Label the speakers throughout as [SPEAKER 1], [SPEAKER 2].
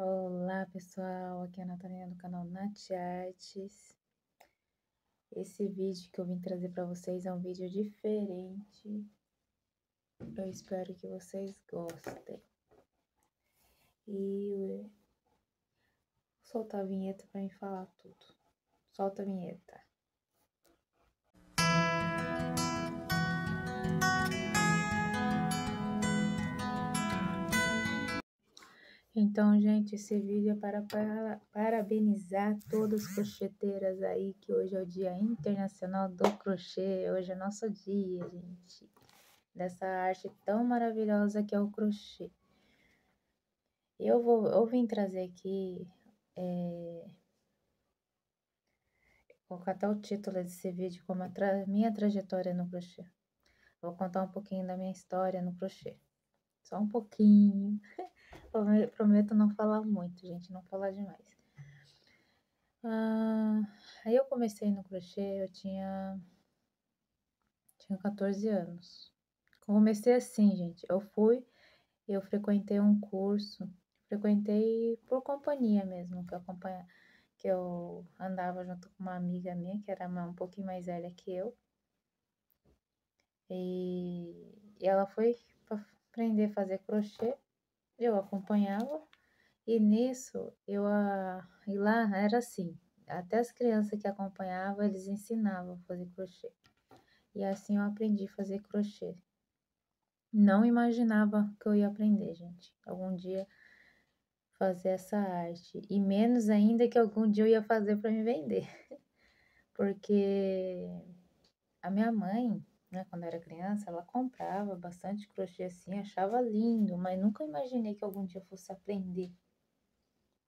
[SPEAKER 1] Olá pessoal, aqui é a Natalina do canal Nath Artes. Esse vídeo que eu vim trazer para vocês é um vídeo diferente. Eu espero que vocês gostem. E vou soltar a vinheta para me falar tudo. Solta a vinheta. Então, gente, esse vídeo é para parabenizar todas as crocheteiras aí, que hoje é o Dia Internacional do Crochê. Hoje é nosso dia, gente, dessa arte tão maravilhosa que é o crochê. Eu vim trazer aqui, vou colocar o título desse vídeo como minha trajetória no crochê. Vou contar um pouquinho da minha história no crochê. Só um pouquinho. Prometo não falar muito, gente, não falar demais. Aí eu comecei no crochê, eu tinha 14 anos. Comecei assim, gente, eu frequentei um curso, frequentei por companhia mesmo, que eu andava junto com uma amiga minha, que era um pouquinho mais velha que eu. E ela foi para aprender a fazer crochê, eu acompanhava. E nisso, e lá era assim, até as crianças que acompanhavam, eles ensinavam a fazer crochê. E assim eu aprendi a fazer crochê. Não imaginava que eu ia aprender, gente, algum dia fazer essa arte. E menos ainda que algum dia eu ia fazer para me vender. Porque a minha mãe, né, quando era criança, ela comprava bastante crochê assim, achava lindo, mas nunca imaginei que algum dia eu fosse aprender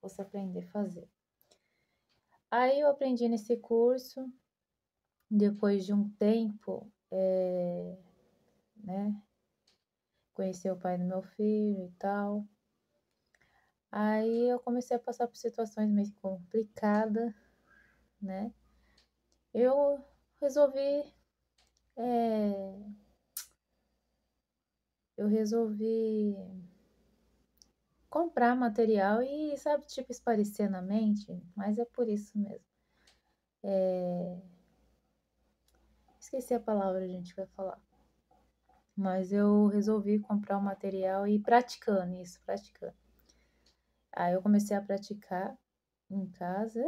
[SPEAKER 1] a fazer. Aí eu aprendi nesse curso, depois de um tempo, né, conheci o pai do meu filho e tal. Aí eu comecei a passar por situações meio complicadas, né? Eu resolvi, eu resolvi comprar material e, sabe, tipo, esparecer na mente, mas é por isso mesmo. Esqueci a palavra, a gente vai falar. Mas eu resolvi comprar o material e ir praticando isso, praticando. Aí eu comecei a praticar em casa,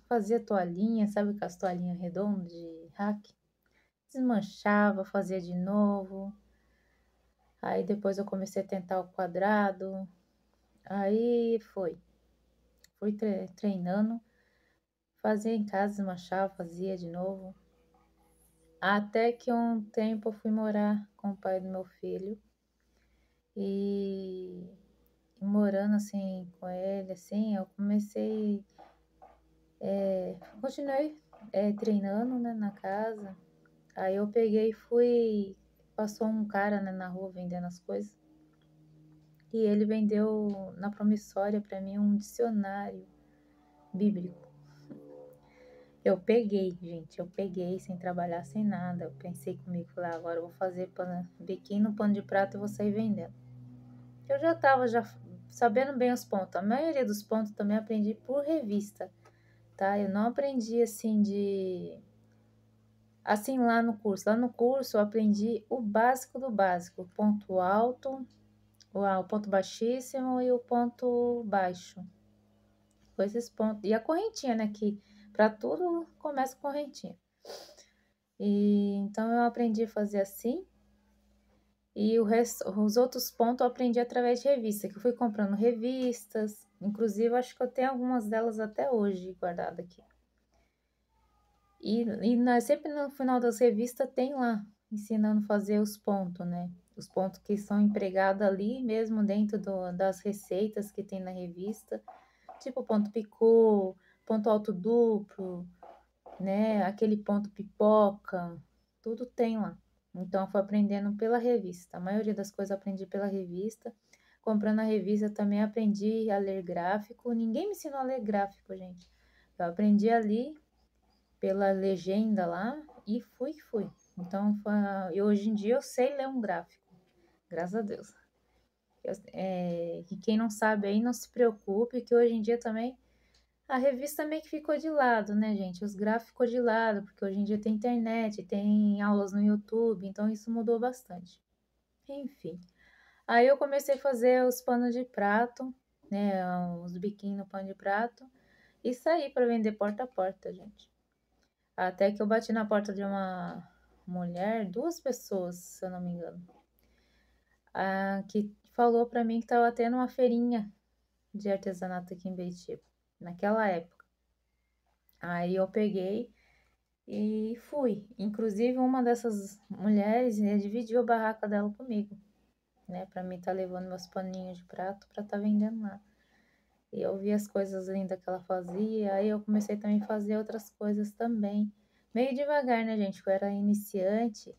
[SPEAKER 1] fazia toalhinha, sabe com as toalhinhas redondas de hack? Desmanchava, fazia de novo. Aí depois eu comecei a tentar o quadrado. Aí fui treinando, fazia em casa, desmanchava, fazia de novo. Até que um tempo eu fui morar com o pai do meu filho. E morando assim com ele, assim, eu comecei, continuei treinando, né, na casa. Aí eu peguei e passou um cara, né, na rua vendendo as coisas. E ele vendeu na promissória para mim um dicionário bíblico. Eu peguei, gente, eu peguei sem trabalhar, sem nada. Eu pensei comigo, falei, agora eu vou fazer biquinho no pano de prato e vou sair vendendo. Eu já estava sabendo bem os pontos. A maioria dos pontos também aprendi por revista, tá? Eu não aprendi assim lá no curso. Lá no curso eu aprendi o básico do básico, o ponto alto, o ponto baixíssimo e o ponto baixo. Com esses pontos. E a correntinha, né? Que para tudo começa com correntinha. E então eu aprendi a fazer assim. E os outros pontos eu aprendi através de revista, que eu fui comprando revistas. Inclusive, acho que eu tenho algumas delas até hoje guardadas aqui. Sempre no final das revistas tem lá, ensinando a fazer os pontos, né? Os pontos que são empregados ali mesmo dentro das receitas que tem na revista. Tipo ponto picô, ponto alto duplo, né? Aquele ponto pipoca, tudo tem lá. Então, eu fui aprendendo pela revista. A maioria das coisas eu aprendi pela revista. Comprando a revista, também aprendi a ler gráfico. Ninguém me ensinou a ler gráfico, gente. Eu aprendi ali pela legenda lá e fui. Então, hoje em dia eu sei ler um gráfico. Graças a Deus. E quem não sabe aí, não se preocupe, que hoje em dia também a revista meio que ficou de lado, né, gente? Os gráficos ficou de lado, porque hoje em dia tem internet, tem aulas no YouTube, então isso mudou bastante. Enfim. Aí eu comecei a fazer os panos de prato, né, os biquinhos no pano de prato, e saí para vender porta a porta, gente. Até que eu bati na porta de uma mulher, duas pessoas, se eu não me engano, que falou para mim que estava tendo uma feirinha de artesanato aqui em Beitiba, naquela época. Aí eu peguei e fui. Inclusive, uma dessas mulheres, né, dividiu a barraca dela comigo, né, para mim estar levando meus paninhos de prato para estar vendendo lá. E eu vi as coisas lindas que ela fazia, aí eu comecei também a fazer outras coisas também. Meio devagar, né, gente? Eu era iniciante,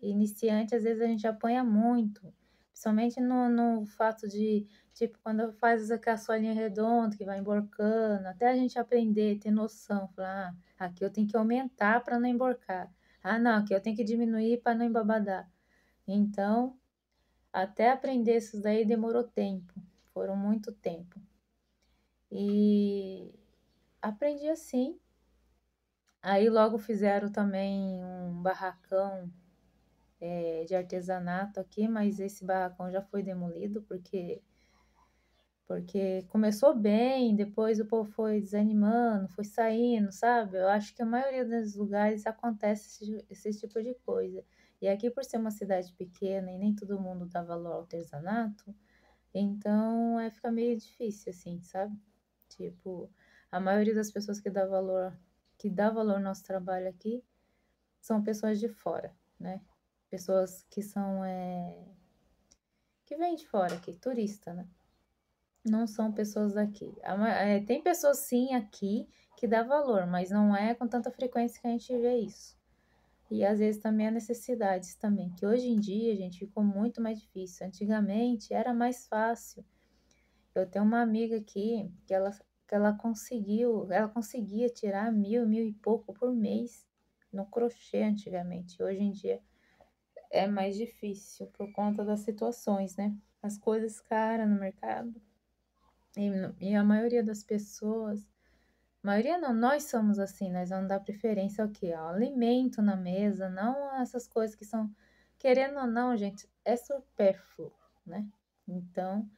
[SPEAKER 1] e iniciante às vezes a gente apanha muito, principalmente no fato de, tipo, quando faz aquela solinha redonda que vai emborcando, até a gente aprender, ter noção, falar, aqui eu tenho que aumentar para não emborcar. Ah, não, aqui eu tenho que diminuir para não embabadar. Então, até aprender isso daí demorou tempo, foram muito tempo. E aprendi assim. Aí logo fizeram também um barracão de artesanato aqui, mas esse barracão já foi demolido porque começou bem, depois o povo foi desanimando, foi saindo, sabe? Eu acho que a maioria dos lugares acontece esse tipo de coisa. E aqui, por ser uma cidade pequena e nem todo mundo dá valor ao artesanato, então fica meio difícil, assim, sabe? Tipo, a maioria das pessoas que dá valor ao nosso trabalho aqui, são pessoas de fora, né? Pessoas que são, que vêm de fora aqui, turista, né? Não são pessoas daqui. Tem pessoas sim aqui que dá valor, mas não é com tanta frequência que a gente vê isso. E às vezes também há necessidades também, que hoje em dia, gente, ficou muito mais difícil. Antigamente era mais fácil. Eu tenho uma amiga aqui ela conseguia tirar 1.000 e pouco por mês no crochê antigamente. Hoje em dia é mais difícil por conta das situações, né? As coisas caras no mercado. E a maioria das pessoas, maioria não, nós somos assim, nós vamos dar preferência ao quê? Ao alimento na mesa, não essas coisas que são, querendo ou não, gente, é supérfluo, né? Então,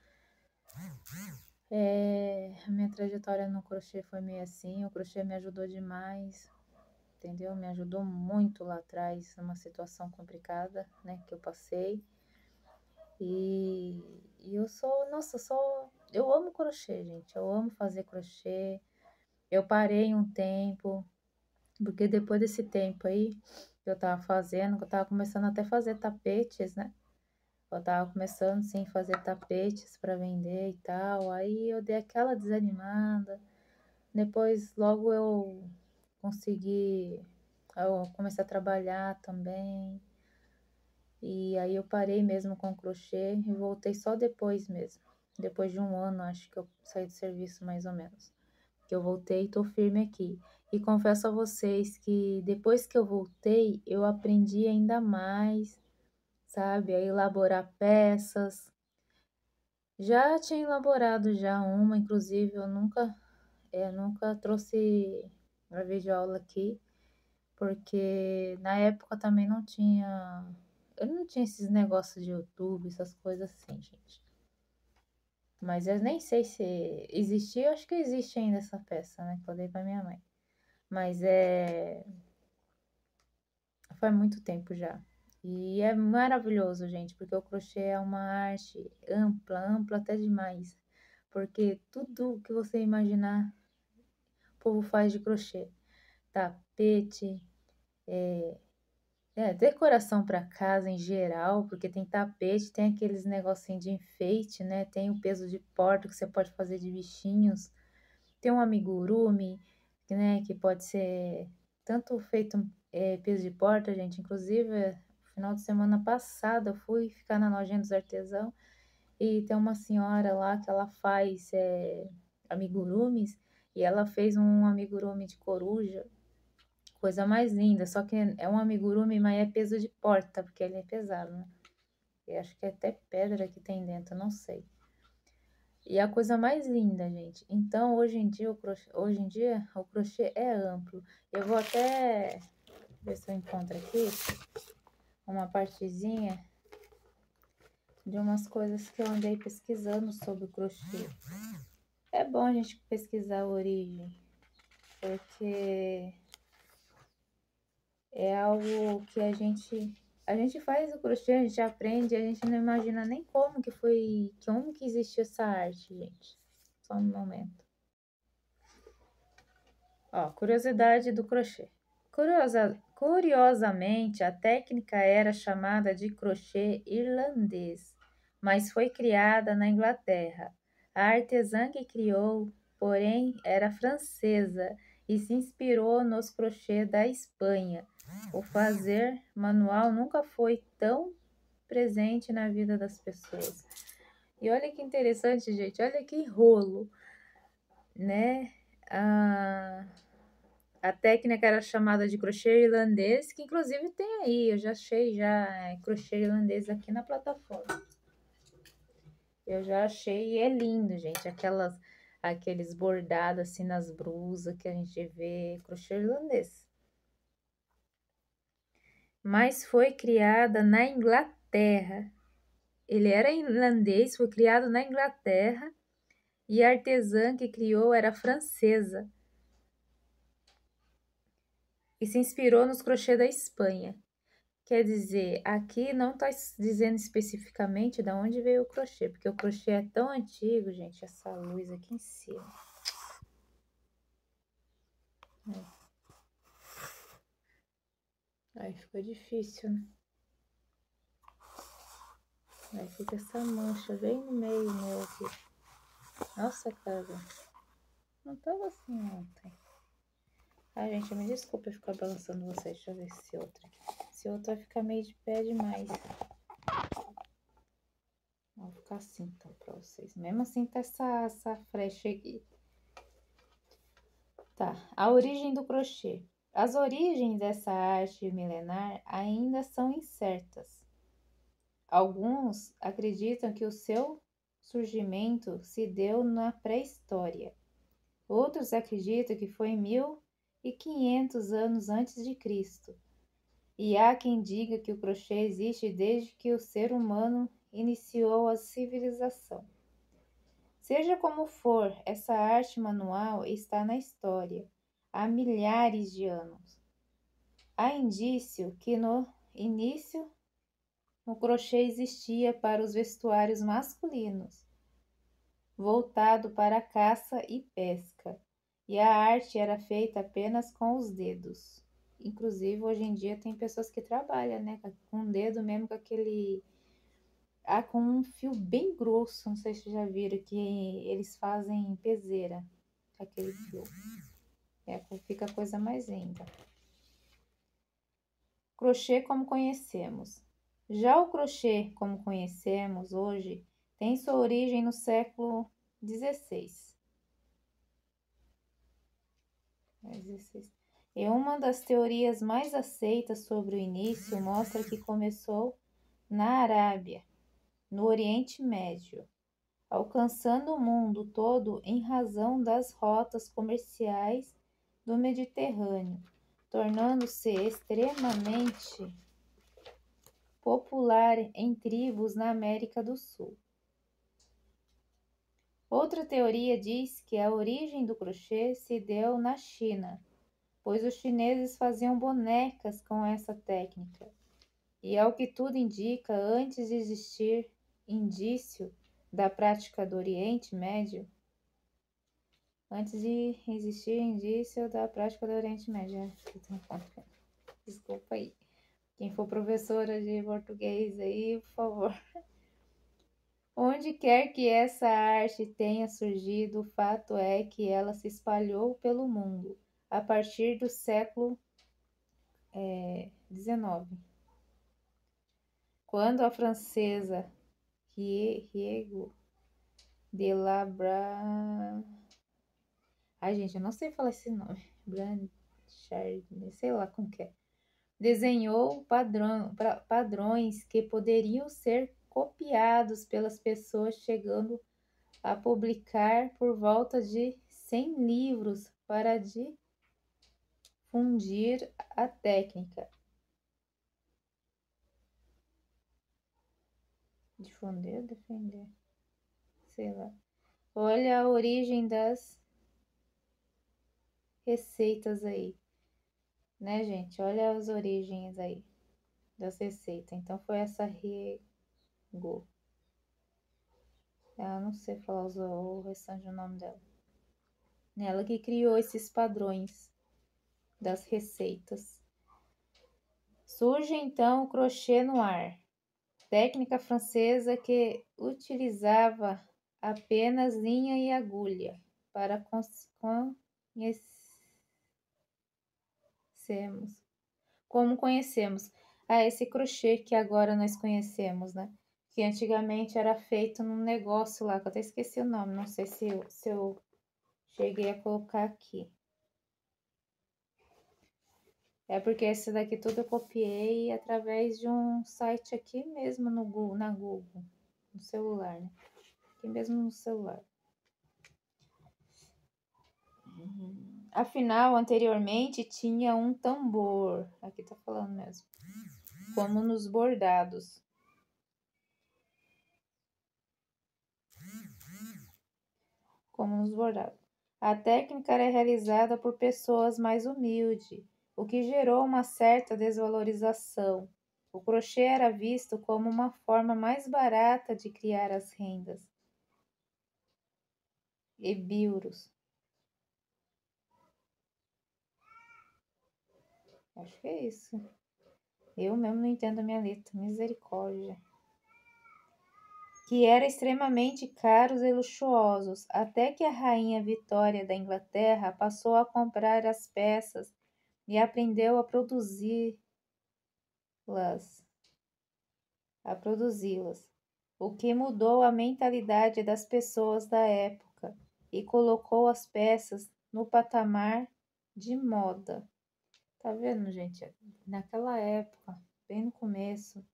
[SPEAKER 1] a minha trajetória no crochê foi meio assim, o crochê me ajudou demais, entendeu? Me ajudou muito lá atrás, numa situação complicada, né, que eu passei. E, e eu sou, nossa, eu amo crochê, gente. Eu amo fazer crochê. Eu parei um tempo, porque depois desse tempo aí que eu tava fazendo, que eu tava começando até a fazer tapetes, né? Eu tava começando, sim, fazer tapetes para vender e tal. Aí eu dei aquela desanimada. Depois, logo consegui, eu comecei a trabalhar também. E aí eu parei mesmo com o crochê e voltei só depois mesmo. Depois de um ano, acho que eu saí do serviço mais ou menos. Que eu voltei e tô firme aqui. E confesso a vocês que depois que eu voltei, eu aprendi ainda mais, sabe? A elaborar peças. Já tinha elaborado já uma, inclusive eu nunca trouxe a videoaula aqui, porque na época também não tinha. Eu não tinha esses negócios de YouTube, essas coisas assim, gente. Mas eu nem sei se existia, eu acho que existe ainda essa peça, né? Que eu dei pra minha mãe. Mas faz muito tempo já. E é maravilhoso, gente, porque o crochê é uma arte ampla, ampla até demais. Porque tudo que você imaginar, o povo faz de crochê. Tapete, decoração para casa em geral, porque tem tapete, tem aqueles negocinhos de enfeite, né? Tem o peso de porta que você pode fazer de bichinhos. Tem um amigurumi, né? Que pode ser tanto feito peso de porta, gente. Inclusive, no final de semana passada, eu fui ficar na lojinha dos artesãos e tem uma senhora lá que ela faz amigurumis e ela fez um amigurumi de coruja. Coisa mais linda, só que é um amigurumi, mas é peso de porta, porque ele é pesado, né? Eu acho que é até pedra que tem dentro, não sei. E a coisa mais linda, gente. Então, hoje em dia o crochê é amplo. Eu vou até ver se eu encontro aqui uma partezinha de umas coisas que eu andei pesquisando sobre o crochê. É bom a gente pesquisar a origem, porque é algo que a gente faz o crochê, a gente aprende, a gente não imagina nem como que existiu essa arte, gente. Só um momento. Ó, curiosidade do crochê. Curiosamente, a técnica era chamada de crochê irlandês, mas foi criada na Inglaterra. A artesã que criou, porém, era francesa e se inspirou nos crochê da Espanha. O fazer manual nunca foi tão presente na vida das pessoas. E olha que interessante, gente, olha que rolo, né? A técnica era chamada de crochê irlandês, que inclusive tem aí, eu já achei crochê irlandês aqui na plataforma. Eu já achei e é lindo, gente, aqueles bordados assim nas blusas que a gente vê, crochê irlandês. Mas foi criada na Inglaterra. Ele era irlandês, foi criado na Inglaterra e a artesã que criou era francesa e se inspirou nos crochê da Espanha. Quer dizer, aqui não está dizendo especificamente de onde veio o crochê, porque o crochê é tão antigo, gente, essa luz aqui em cima. Aí ficou difícil, né? Aí fica essa mancha bem no meio meu aqui. Nossa, cara, não tava assim ontem. Ai, gente, me desculpa eu ficar balançando vocês. Deixa eu ver esse outro aqui. Esse outro vai ficar meio de pé demais. Vou ficar assim, então, pra vocês. Mesmo assim, tá essa frecha aqui. Tá, a origem do crochê. As origens dessa arte milenar ainda são incertas. Alguns acreditam que o seu surgimento se deu na pré-história. Outros acreditam que foi em 1500 anos antes de Cristo. E há quem diga que o crochê existe desde que o ser humano iniciou a civilização. Seja como for, essa arte manual está na história há milhares de anos. Há indício que no início o crochê existia para os vestuários masculinos, voltado para a caça e pesca, e a arte era feita apenas com os dedos. Inclusive, hoje em dia tem pessoas que trabalham, né, com o dedo mesmo, com aquele... com um fio bem grosso, não sei se vocês já viram, que eles fazem peseira, aquele fio. Fica a coisa mais linda. Crochê como conhecemos. Já o crochê como conhecemos hoje tem sua origem no século XVI. E uma das teorias mais aceitas sobre o início mostra que começou na Arábia, no Oriente Médio, alcançando o mundo todo em razão das rotas comerciais do Mediterrâneo, tornando-se extremamente popular em tribos na América do Sul. Outra teoria diz que a origem do crochê se deu na China, pois os chineses faziam bonecas com essa técnica. E ao que tudo indica, antes de existir indício da prática do Oriente Médio, Desculpa aí. Quem for professora de português aí, por favor. Onde quer que essa arte tenha surgido, o fato é que ela se espalhou pelo mundo a partir do século XIX, quando a francesa Riego de la Ai, gente, eu não sei falar esse nome. Blanchard, sei lá como que é. desenhou padrões que poderiam ser copiados pelas pessoas, chegando a publicar por volta de 100 livros para difundir a técnica. Difundir, defender, sei lá. Olha a origem das receitas aí, né, gente? Olha as origens aí das receitas. Então foi essa Rego. Eu não sei falar o restante do nome dela. Ela que criou esses padrões das receitas. Surge então o crochê no ar, técnica francesa que utilizava apenas linha e agulha para como conhecemos esse crochê que agora nós conhecemos, né? Que antigamente era feito num negócio lá, que eu até esqueci o nome, não sei se eu cheguei a colocar aqui. É porque esse daqui tudo eu copiei através de um site aqui mesmo no Google, na Google, no celular, né? Aqui mesmo no celular. Afinal, anteriormente tinha um tambor, aqui tá falando mesmo, como nos bordados. A técnica era realizada por pessoas mais humildes, o que gerou uma certa desvalorização. O crochê era visto como uma forma mais barata de criar as rendas e bilros. Acho que é isso. Eu mesmo não entendo a minha letra. Misericórdia. Que era extremamente caros e luxuosos, até que a rainha Vitória da Inglaterra passou a comprar as peças e aprendeu a produzi-las, o que mudou a mentalidade das pessoas da época e colocou as peças no patamar de moda. Tá vendo, gente? Naquela época, bem no começo,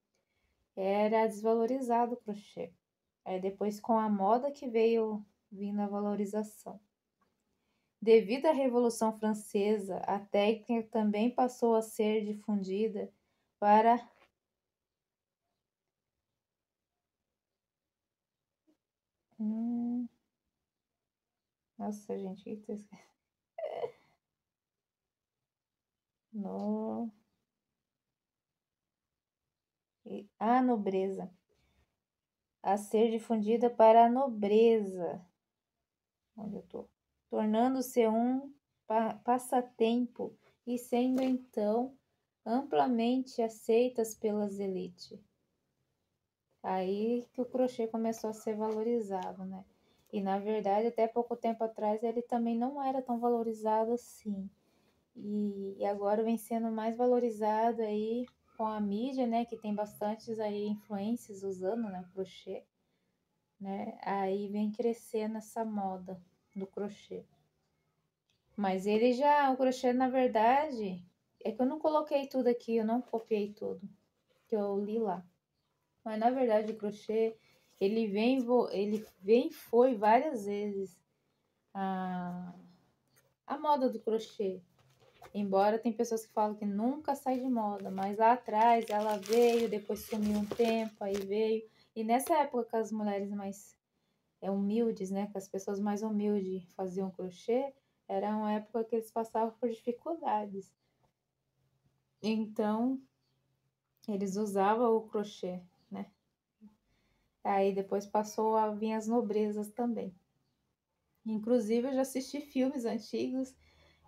[SPEAKER 1] era desvalorizado o crochê. Aí depois, com a moda que veio vindo a valorização. Devido à Revolução Francesa, a técnica também passou a ser difundida para nossa, gente, o que tá escrito? No... A nobreza. A ser difundida para a nobreza. Onde eu tô? Tornando-se um passatempo e sendo então amplamente aceitas pelas elites. Aí que o crochê começou a ser valorizado, né? E na verdade, até pouco tempo atrás, ele também não era tão valorizado assim. E agora vem sendo mais valorizado aí com a mídia, né? Que tem bastantes aí influências usando, né, o crochê, né? Aí vem crescendo essa moda do crochê. Mas o crochê, na verdade, é que eu não coloquei tudo aqui, eu não copiei tudo que eu li lá. Mas na verdade o crochê, ele foi várias vezes a moda do crochê. Embora tem pessoas que falam que nunca sai de moda, mas lá atrás ela veio, depois sumiu um tempo, aí veio. E nessa época que as mulheres mais humildes, né, que as pessoas mais humildes faziam crochê, era uma época que eles passavam por dificuldades. Então, eles usavam o crochê, né? Aí depois passou a vir as nobrezas também. Inclusive, eu já assisti filmes antigos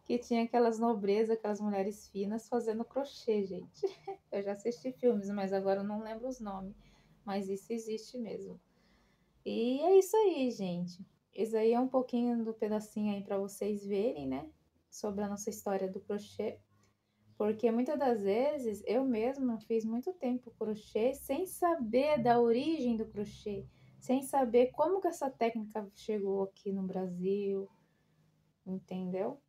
[SPEAKER 1] que tinha aquelas nobrezas, aquelas mulheres finas fazendo crochê, gente. Eu já assisti filmes, mas agora eu não lembro os nomes. Mas isso existe mesmo. E é isso aí, gente. Isso aí é um pouquinho do pedacinho aí para vocês verem, né? Sobre a nossa história do crochê. Porque muitas das vezes eu mesma fiz muito tempo crochê sem saber da origem do crochê, sem saber como que essa técnica chegou aqui no Brasil, entendeu?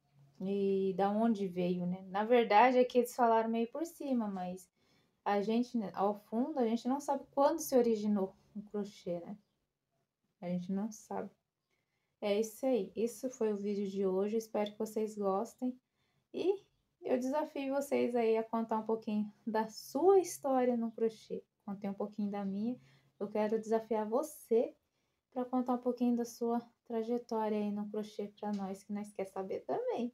[SPEAKER 1] e da onde veio, né? Na verdade é que eles falaram meio por cima, mas a gente, né, ao fundo, a gente não sabe quando se originou o crochê, né? A gente não sabe. É isso aí. Isso foi o vídeo de hoje. Espero que vocês gostem. E eu desafio vocês aí a contar um pouquinho da sua história no crochê. Contei um pouquinho da minha. Eu quero desafiar você para contar um pouquinho da sua trajetória aí no crochê para nós, que nós quer saber também,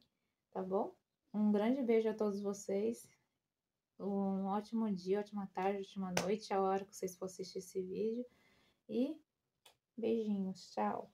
[SPEAKER 1] tá bom? Um grande beijo a todos vocês. Um ótimo dia, ótima tarde, ótima noite, a hora que vocês for assistir esse vídeo. E beijinhos, tchau!